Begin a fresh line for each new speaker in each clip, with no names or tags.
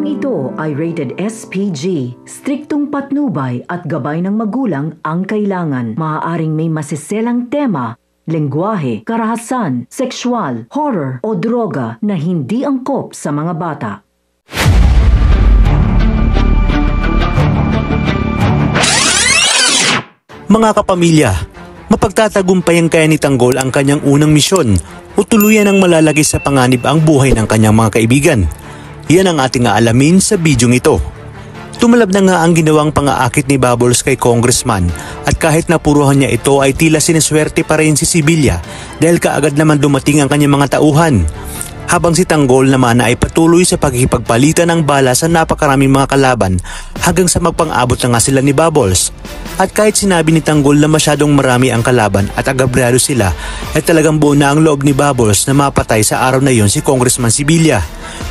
Programang ito ay rated SPG. Striktong patnubay at gabay ng magulang ang kailangan. Maaaring may masiselang tema, lengguwahe, karahasan, sexual, horror o droga na hindi angkop sa mga bata.
Mga kapamilya, mapagtatagumpay ang kaya ni Tanggol ang kanyang unang misyon o tuluyan ang malalagay sa panganib ang buhay ng kanyang mga kaibigan. Yan ang ating aalamin sa bidyong ito. Tumalab na nga ang ginawang pang-aakit ni Bubbles kay Congressman at kahit napuruhan niya ito ay tila sineswerte pa rin si Sibilya dahil kaagad naman dumating ang kanyang mga tauhan. Habang si Tanggol naman ay patuloy sa pagkikipagpalitan ng bala sa napakaraming mga kalaban hanggang sa magpang-abot na nga sila ni Bubbles. At kahit sinabi ni Tanggol na masyadong marami ang kalaban at agabrado sila, ay talagang buo na ang loob ni Bubbles na mapatay sa araw na yon si Congressman Sibilya.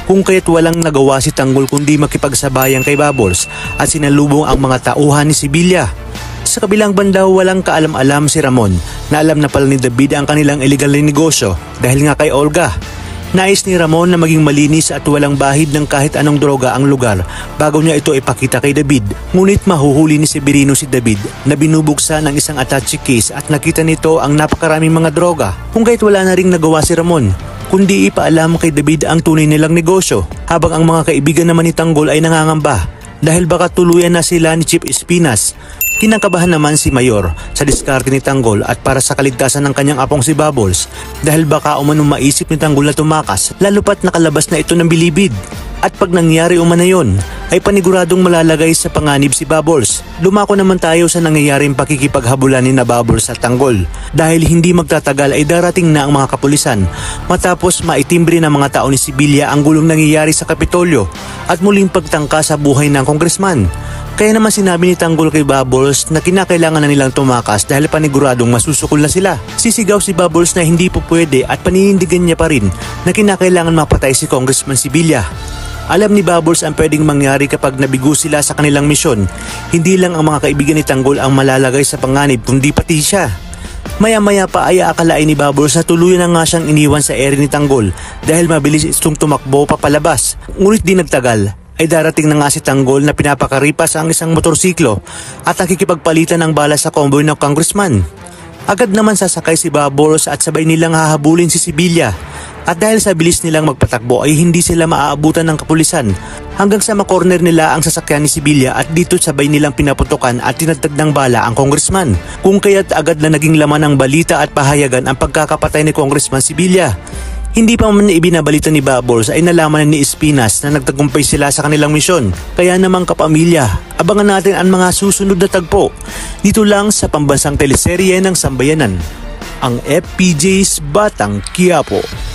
Kung kaya't walang nagawa si Tanggol kundi makipagsabayan kay Bubbles at sinalubong ang mga tauhan ni Sibilya. Sa kabilang banda, walang kaalam-alam si Ramon na alam na pala ni David ang kanilang illegal na negosyo dahil nga kay Olga. Nais ni Ramon na maging malinis at walang bahid ng kahit anong droga ang lugar bago niya ito ipakita kay David. Ngunit mahuhuli ni Severino si David na binubuksan ng isang attache case at nakita nito ang napakaraming mga droga. Kung kahit wala na ring nagawa si Ramon, kundi ipaalam kay David ang tunay nilang negosyo, habang ang mga kaibigan naman ni Tanggol ay nangangamba dahil baka tuluyan na sila ni Chief Espinas. Kinakabahan naman si Mayor sa diskarte ni Tanggol at para sa kaligtasan ng kanyang apong si Bubbles dahil baka umanong maisip ni Tanggol na tumakas lalo pat nakalabas na ito ng bilibid. At pag nangyari umano yon ay paniguradong malalagay sa panganib si Bubbles. Lumako naman tayo sa nangyayaring pakikipaghabulan ni na Bubbles at Tanggol dahil hindi magtatagal ay darating na ang mga kapulisan matapos maitimbre ng mga tao ni Sibilya ang gulong nangyayari sa Kapitolyo at muling pagtangka sa buhay ng congressman. Kaya naman sinabi ni Tanggol kay Bubbles na kinakailangan na nilang tumakas dahil paniguradong masusukol na sila. Sisigaw si Bubbles na hindi po pwede at paninindigan niya pa rin na kinakailangan mapatay si Congressman Sibilya. Alam ni Bubbles ang pwedeng mangyari kapag nabigo sila sa kanilang misyon. Hindi lang ang mga kaibigan ni Tanggol ang malalagay sa panganib kundi pati siya. Maya-maya pa ay aakalain ni Bubbles na tuluyan na nga siyang iniwan sa ere ni Tanggol dahil mabilis itong tumakbo papalabas. Ngunit di nagtagal ay darating na nga si Tanggol na pinapakaripas ang isang motorsiklo at nakikipagpalitan ng bala sa convoy ng congressman. Agad naman sasakay si Bubbles at sabay nilang hahabulin si Sibilya. At dahil sa bilis nilang magpatakbo ay hindi sila maaabutan ng kapulisan hanggang sa makorner nila ang sasakyan ni Sibilya at dito sabay nilang pinaputukan at tinadtad ng bala ang congressman. Kung kaya't agad na naging laman ng balita at pahayagan ang pagkakapatay ni Congressman Sibilya. Hindi pa man ibinabalita ni Bubbles ay nalaman ni Espinas na nagtagumpay sila sa kanilang misyon. Kaya namang kapamilya, abangan natin ang mga susunod na tagpo dito lang sa pambansang teleserye ng Sambayanan, ang FPJ's Batang Quiapo.